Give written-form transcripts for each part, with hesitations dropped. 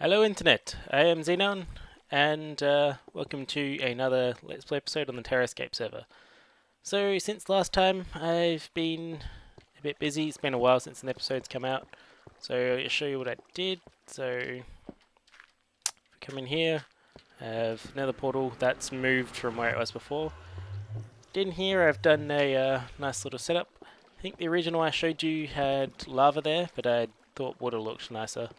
Hello Internet, I am Xenoun, and welcome to another Let's Play episode on the Terrascape server. So, since last time, I've been a bit busy. It's been a while since an episode's come out. So, I'll show you what I did. So, come in here, I have another portal that's moved from where it was before. In here, I've done a nice little setup. I think the original I showed you had lava there, but I thought water looked nicer.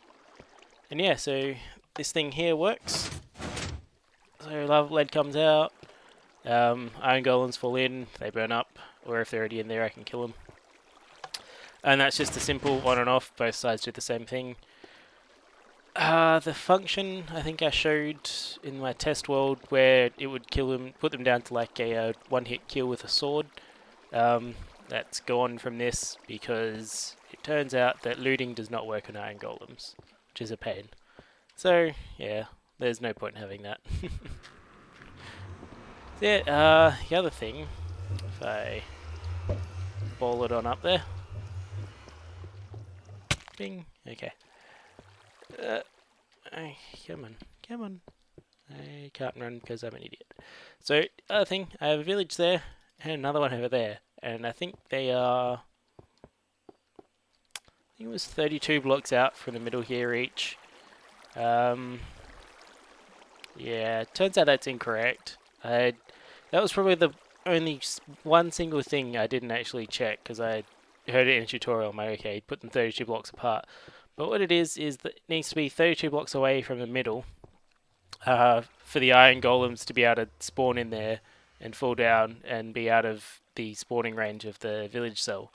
And yeah, so this thing here works. So lava lead comes out, iron golems fall in, they burn up, or if they're already in there I can kill them. And that's just a simple on and off, both sides do the same thing. The function I think I showed in my test world where it would kill them, put them down to like a one-hit kill with a sword. That's gone from this because it turns out that looting does not work on iron golems, which is a pain. So yeah, there's no point in having that. Yeah, the other thing, if I ball it on up there, bing, okay. Come on. I can't run because I'm an idiot. So, other thing, I have a village there and another one over there, and I think they are. I think it was 32 blocks out from the middle here each. Yeah, turns out that's incorrect. That was probably the only one single thing I didn't actually check because I heard it in a tutorial. I'm like, okay, put them 32 blocks apart. But what it is that it needs to be 32 blocks away from the middle for the iron golems to be able to spawn in there and fall down and be out of the spawning range of the village cell.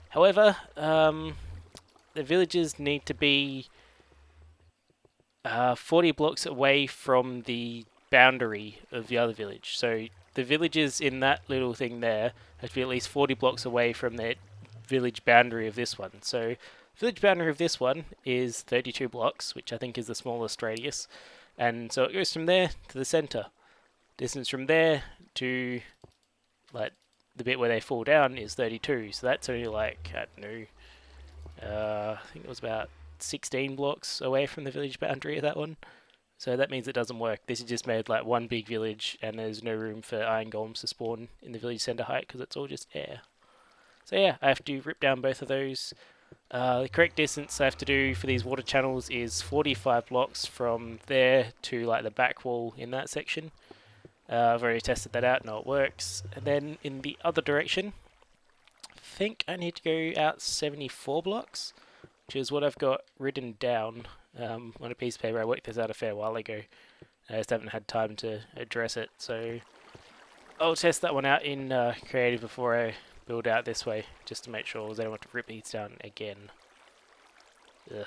However, the villages need to be 40 blocks away from the boundary of the other village. So the villages in that little thing there have to be at least 40 blocks away from the village boundary of this one. So village boundary of this one is 32 blocks, which I think is the smallest radius. And so it goes from there to the center. Distance from there to like the bit where they fall down is 32. So that's only like, I don't know, I think it was about 16 blocks away from the village boundary of that one. So that means it doesn't work. This is just made like one big village and there's no room for iron golems to spawn in the village center height because it's all just air. So yeah, I have to rip down both of those. The correct distance I have to do for these water channels is 45 blocks from there to like the back wall in that section. I've already tested that out, no it works. And then in the other direction, I think I need to go out 74 blocks, which is what I've got written down on a piece of paper. I worked this out a fair while ago. I just haven't had time to address it, so I'll test that one out in creative before I build out this way, just to make sure because I don't want to rip these down again. Ugh.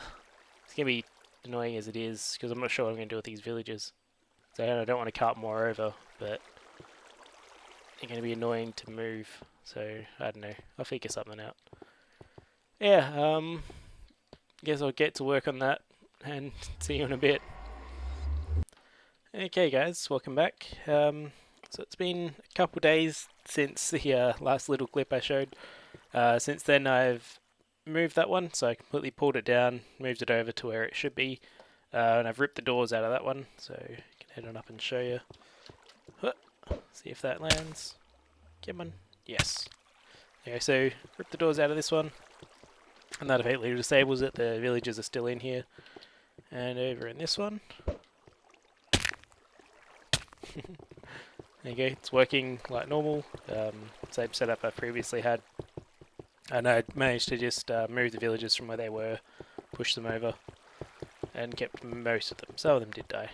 It's going to be annoying as it is, because I'm not sure what I'm going to do with these villages. So I don't want to cart more over, but they're going to be annoying to move, so I don't know. I'll figure something out. Yeah, guess I'll get to work on that, and see you in a bit. Okay guys, welcome back. So it's been a couple days since the last little clip I showed. Since then I've moved that one, so I completely pulled it down, moved it over to where it should be, and I've ripped the doors out of that one, so I can head on up and show you. See if that lands. Come on. Yes. Okay, so rip the doors out of this one, and that effectively disables it. The villagers are still in here. And over in this one. There you go, it's working like normal. Same setup I previously had. And I managed to just move the villagers from where they were, push them over, and kept most of them. Some of them did die.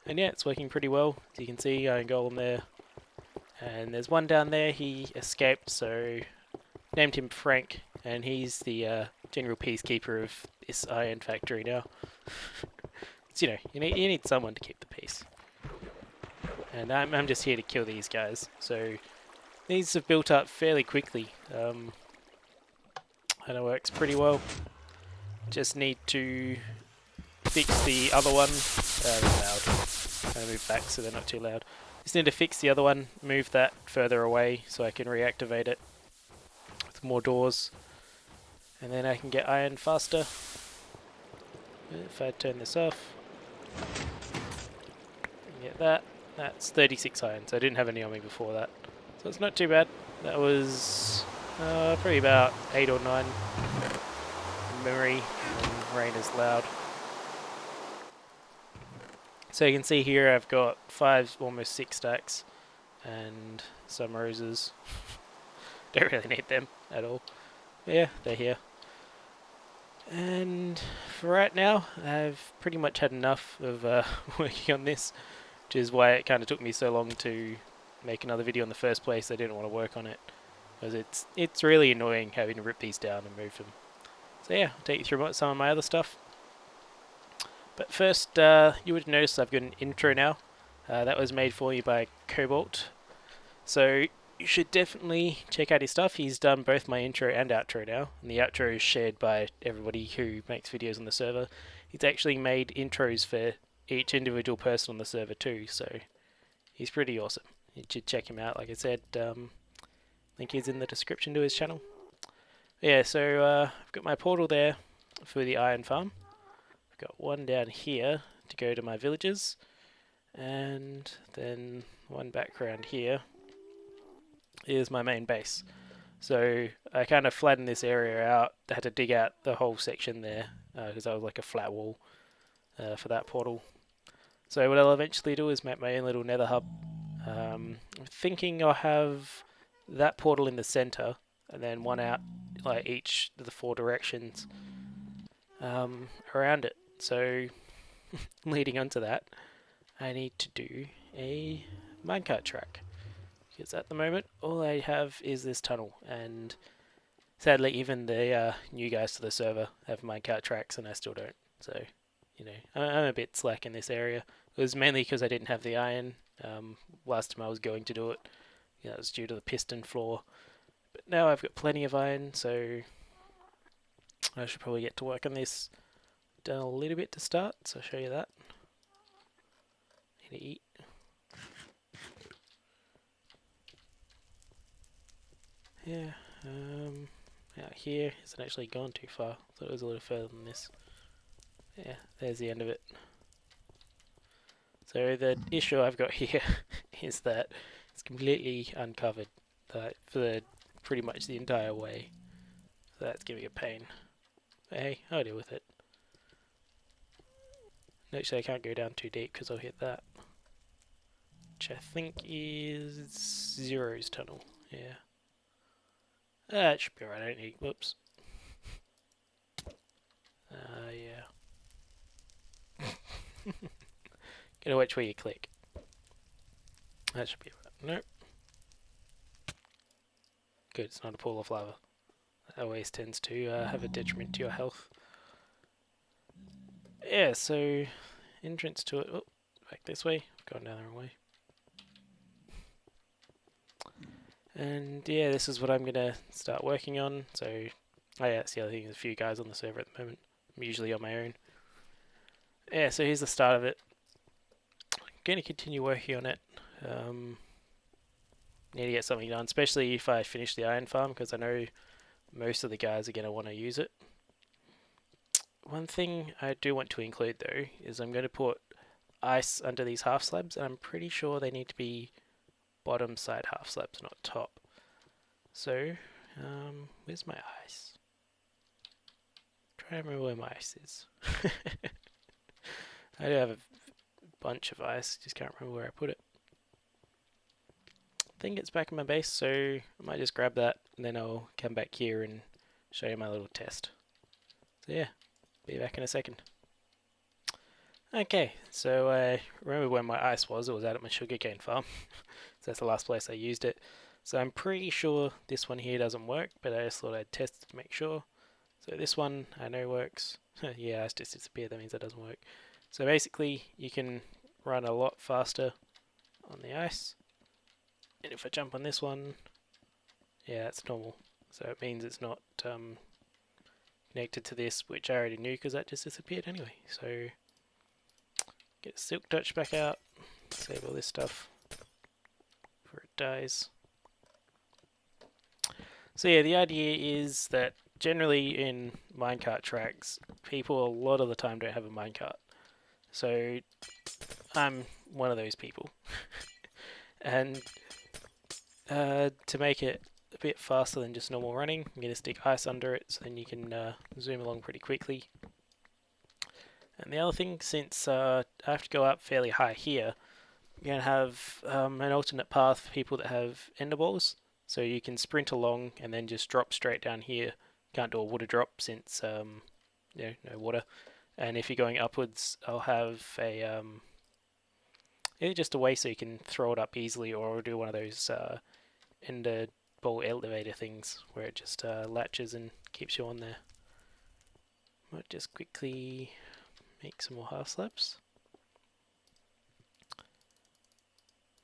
And yeah, it's working pretty well. As you can see, iron golem there. And there's one down there, he escaped, so named him Frank, and he's the general peacekeeper of this iron factory now. So, you need someone to keep the peace. And I'm just here to kill these guys. So these have built up fairly quickly. And it works pretty well. Just need to fix the other one. They're loud. I'm going to move back so they're not too loud. Just need to fix the other one, move that further away so I can reactivate it with more doors. And then I can get iron faster. If I turn this off, get that. That's 36 iron, so I didn't have any on me before that. So it's not too bad. That was probably about 8 or 9 memory, and rain is loud. So you can see here I've got 5, almost 6 stacks, and some roses. Don't really need them at all. But yeah, they're here. And for right now, I've pretty much had enough of working on this, which is why it kind of took me so long to make another video in the first place. I didn't want to work on it, because it's really annoying having to rip these down and move them. So yeah, I'll take you through some of my other stuff. But first, you would notice I've got an intro now. That was made for you by Cobalt. So you should definitely check out his stuff. He's done both my intro and outro now, and the outro is shared by everybody who makes videos on the server. He's actually made intros for each individual person on the server too, so he's pretty awesome. You should check him out. Like I said, link is in the description to his channel. Yeah, so I've got my portal there for the iron farm. I've got one down here to go to my villages, and then one back around here is my main base. So I kind of flattened this area out. I had to dig out the whole section there because that was like a flat wall for that portal. So what I'll eventually do is make my own little nether hub. I'm thinking I'll have that portal in the center and then one out like each of the 4 directions around it. So leading onto that, I need to do a minecart track. Because at the moment, all I have is this tunnel, and sadly, even the new guys to the server have minecart tracks, and I still don't. So, you know, I'm a bit slack in this area. It was mainly because I didn't have the iron last time I was going to do it. You know, it was due to the piston flaw. But now I've got plenty of iron, so I should probably get to work on this. Done a little bit to start, so I'll show you that. Need to eat. Yeah, out here hasn't actually gone too far. I thought it was a little further than this. Yeah, there's the end of it. So the issue I've got here is that it's completely uncovered for pretty much the entire way. So that's giving me a pain. But hey, I'll deal with it. Actually, I can't go down too deep because I'll hit that. Which I think is Zero's tunnel. Yeah. It should be alright, I don't need... Whoops. Yeah. Gotta watch where you click. That should be alright. Nope. Good, it's not a pool of lava. That always tends to have a detriment to your health. Yeah, so... entrance to it... Oh, back this way. I've gone down the wrong way. And yeah, this is what I'm going to start working on. So, oh yeah, that's the other thing, there's a few guys on the server at the moment. I'm usually on my own. Yeah, so here's the start of it. I'm going to continue working on it. Need to get something done, especially if I finish the iron farm, because I know most of the guys are going to want to use it. One thing I do want to include though, is I'm going to put ice under these half slabs, and I'm pretty sure they need to be bottom side half slabs, not top. So, where's my ice? Try and remember where my ice is. I do have a bunch of ice, just can't remember where I put it. I think it's back in my base, so I might just grab that and then I'll come back here and show you my little test. So yeah, be back in a second. Okay, so I remember where my ice was. It was out at my sugarcane farm. So that's the last place I used it. So I'm pretty sure this one here doesn't work, but I just thought I'd test it to make sure. So this one I know works. Yeah, ice just disappeared, that means that doesn't work. So basically you can run a lot faster on the ice. And if I jump on this one, yeah, that's normal. So it means it's not connected to this, which I already knew because that just disappeared anyway. So get Silk Touch back out, save all this stuff before it dies. So yeah, the idea is that generally in minecart tracks, people a lot of the time don't have a minecart. So I'm one of those people. And to make it a bit faster than just normal running, I'm going to stick ice under it so then you can zoom along pretty quickly. And the other thing, since I have to go up fairly high here, you're going to have an alternate path for people that have ender balls. So you can sprint along and then just drop straight down here. Can't do a water drop since no water. And if you're going upwards, I'll have a either just a way so you can throw it up easily, or I'll do one of those ender ball elevator things where it just latches and keeps you on there. Might just quickly make some more half slabs.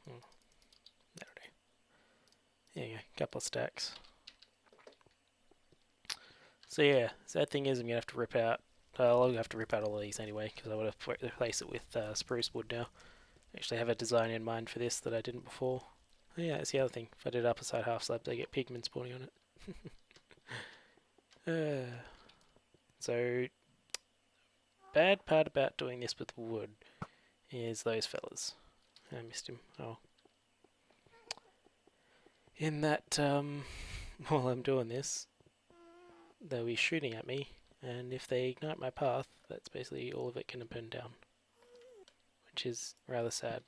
That'll do. There you go, couple of stacks. So yeah, sad thing is I'm gonna have to rip out. I'll have to rip out all of these anyway because I want to replace it with spruce wood now. I actually have a design in mind for this that I didn't before. Oh yeah, that's the other thing. If I did upper side half slabs, I get pigment spawning on it. So bad part about doing this with wood is those fellas. I missed him. Oh. In that, while I'm doing this, they'll be shooting at me, and if they ignite my path, that's basically all of it can burn down, which is rather sad.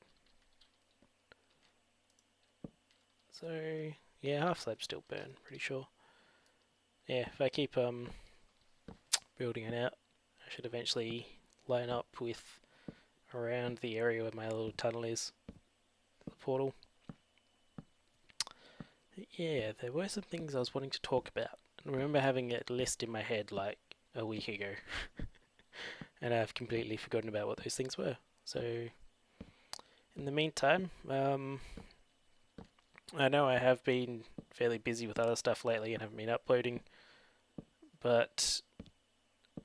So yeah, half slabs still burn, pretty sure. Yeah, if I keep building it out, I should eventually line up with around the area where my little tunnel is, the portal. Yeah, there were some things I was wanting to talk about. I remember having a list in my head like a week ago, and I've completely forgotten about what those things were. So, in the meantime, I know I have been fairly busy with other stuff lately and haven't been uploading, but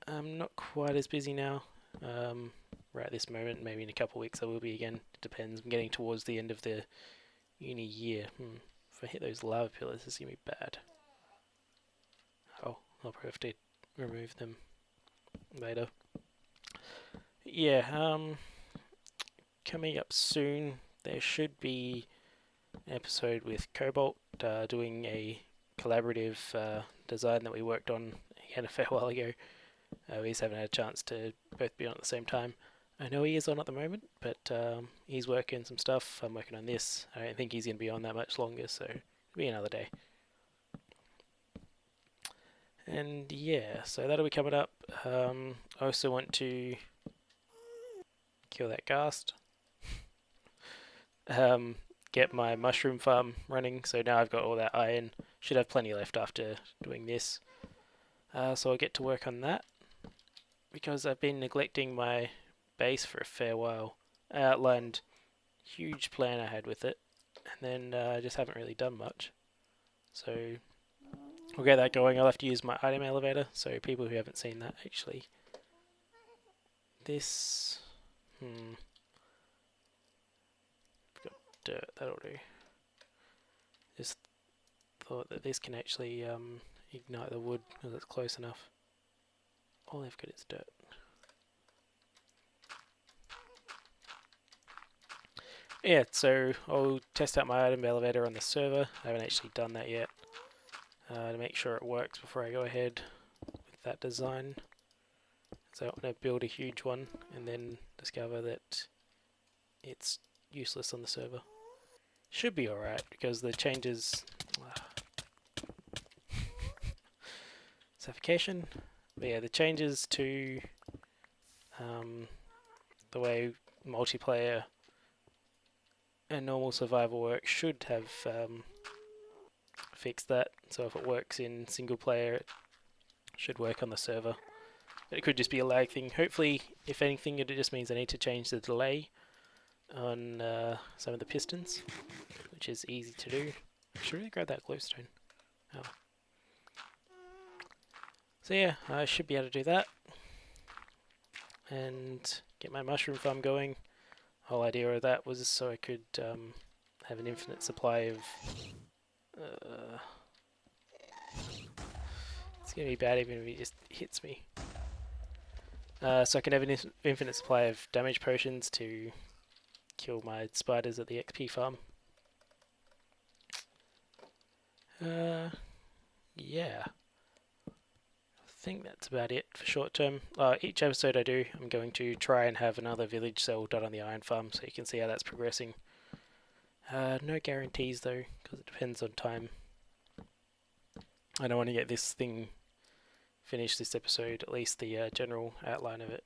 I'm not quite as busy now. Right this moment, maybe in a couple of weeks I will be again. It depends. I'm getting towards the end of the uni year. If I hit those lava pillars, it's gonna be bad. Oh, I'll probably have to remove them later. Yeah, coming up soon, there should be an episode with Cobalt doing a collaborative design that we worked on again a fair while ago. We just haven't had a chance to both be on at the same time. I know he is on at the moment, but he's working some stuff. I'm working on this. I don't think he's going to be on that much longer, so it'll be another day. And yeah, so that'll be coming up. I also want to kill that ghast. Get my mushroom farm running, so now I've got all that iron. Should have plenty left after doing this. So I'll get to work on that, because I've been neglecting my base for a fair while. I outlined a huge plan I had with it, and then I just haven't really done much. So we'll get that going. I'll have to use my item elevator, so people who haven't seen that, actually. This... got dirt, that'll do. Just thought that this can actually ignite the wood, because it's close enough. All I've got is dirt. Yeah, so I'll test out my item elevator on the server. I haven't actually done that yet. To make sure it works before I go ahead with that design. So I want to build a huge one and then discover that it's useless on the server. Should be alright because the changes... suffocation. But yeah, the changes to the way multiplayer and normal survival work should have fixed that. So if it works in single player, it should work on the server. But it could just be a lag thing. Hopefully, if anything, it just means I need to change the delay on some of the pistons, which is easy to do. I should really grab that glowstone. Oh. So yeah, I should be able to do that and get my mushroom farm going. The whole idea of that was so I could have an infinite supply of... let's gonna be bad even if he just hits me. So I can have an infinite supply of damage potions to kill my spiders at the XP farm. Yeah. I think that's about it for short term. Each episode I do, I'm going to try and have another village cell done on the iron farm so you can see how that's progressing. No guarantees though, because it depends on time. I don't want to get this thing finished this episode, at least the general outline of it.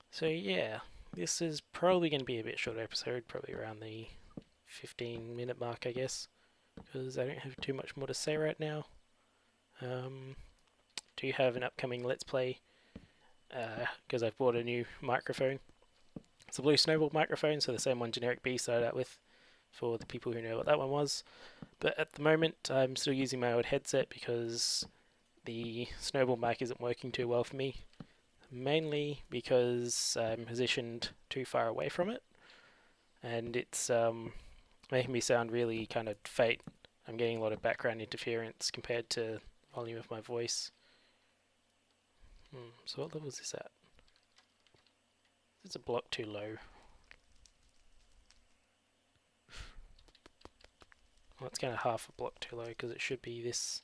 So yeah, this is probably going to be a bit shorter episode, probably around the 15-minute mark I guess, because I don't have too much more to say right now. Do have an upcoming Let's Play, because I've bought a new microphone. It's a Blue Snowball microphone, so the same one Generic B started out with, for the people who know what that one was. But at the moment I'm still using my old headset because the Snowball mic isn't working too well for me. Mainly because I'm positioned too far away from it, and it's making me sound really kind of faint. I'm getting a lot of background interference compared to the volume of my voice. So what level is this at? It's a block too low. Well, it's kind of half a block too low because it should be this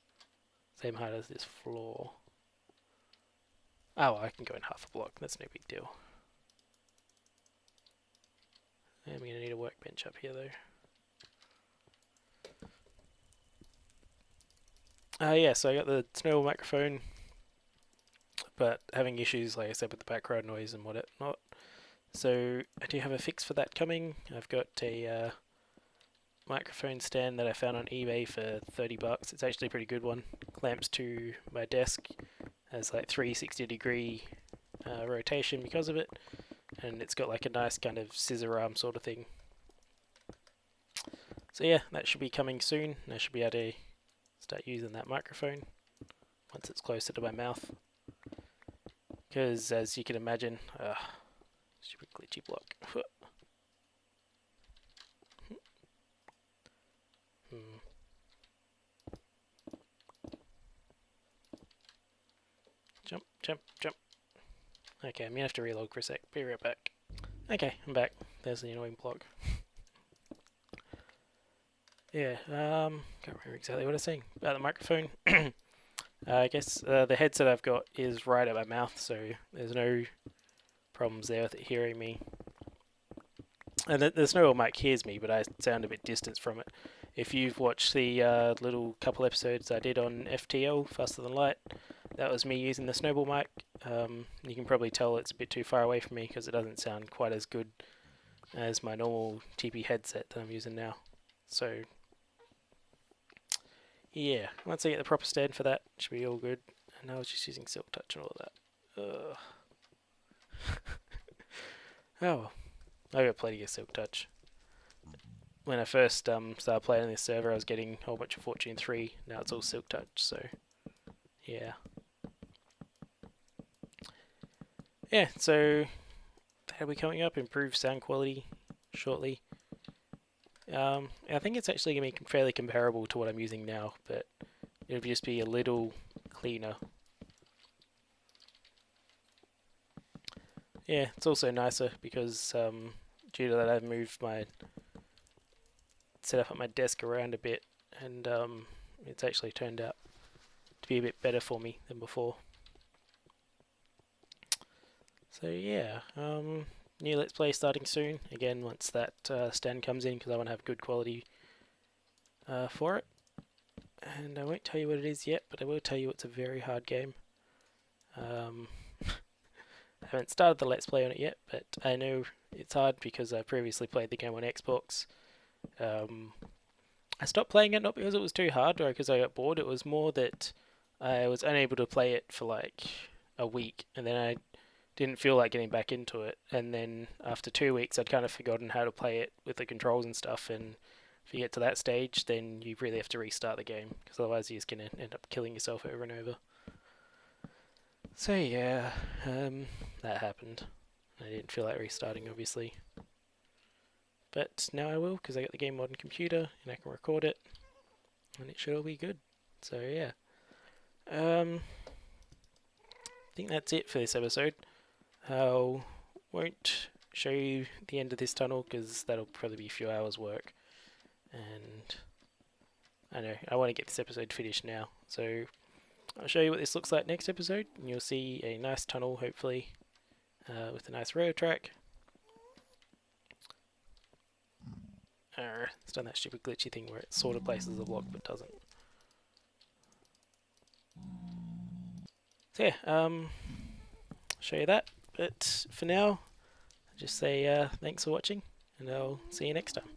same height as this floor. Oh, I can go in half a block. That's no big deal. I'm going to need a workbench up here though. Yeah, so I got the Snowball microphone, but having issues, like I said, with the background noise and whatnot. So I do have a fix for that coming. I've got a microphone stand that I found on eBay for $30. It's actually a pretty good one. Clamps to my desk, has like 360-degree rotation because of it, and it's got like a nice kind of scissor arm sort of thing. So yeah, that should be coming soon. I should be able to start using that microphone once it's closer to my mouth. Because as you can imagine, stupid glitchy block. Jump, jump, jump. Okay, I'm gonna have to reload for a sec. Be right back. Okay, I'm back. There's the annoying block. Yeah, can't remember exactly what I was saying about the microphone. I guess the headset I've got is right at my mouth, so there's no problems there with it hearing me. And the Snowball mic hears me, but I sound a bit distant from it. If you've watched the little couple episodes I did on FTL, Faster Than Light, that was me using the Snowball mic. You can probably tell it's a bit too far away from me because it doesn't sound quite as good as my normal TP headset that I'm using now. So yeah, once I get the proper stand for that, it should be all good. And I was just using Silk Touch and all of that. Oh, I got plenty of Silk Touch. When I first started playing on this server, I was getting a whole bunch of Fortune 3. Now it's all Silk Touch, so yeah. Yeah, so that'll be coming up. Improved sound quality shortly. I think it's actually going to be fairly comparable to what I'm using now, but it'll just be a little cleaner. Yeah, it's also nicer because due to that I've moved my setup at my desk around a bit, and it's actually turned out to be a bit better for me than before. So yeah, new Let's Play starting soon, again once that stand comes in, because I want to have good quality for it. And I won't tell you what it is yet, but I will tell you it's a very hard game. I haven't started the Let's Play on it yet, but I know it's hard because I previously played the game on Xbox. I stopped playing it not because it was too hard or because I got bored, it was more that I was unable to play it for like a week, and then I didn't feel like getting back into it, and then after 2 weeks I'd kind of forgotten how to play it with the controls and stuff, and if you get to that stage then you really have to restart the game, because otherwise you're just going to end up killing yourself over and over. So yeah, that happened. I didn't feel like restarting obviously, but now I will, because I got the game mod on computer and I can record it, and it should all be good. So yeah, I think that's it for this episode. I won't show you the end of this tunnel because that'll probably be a few hours work, and I know I want to get this episode finished now, so I'll show you what this looks like next episode, and you'll see a nice tunnel hopefully with a nice rail track. It's done that stupid glitchy thing where it sort of places a block but doesn't. So yeah, show you that, but for now, I'll just say thanks for watching, and I'll see you next time.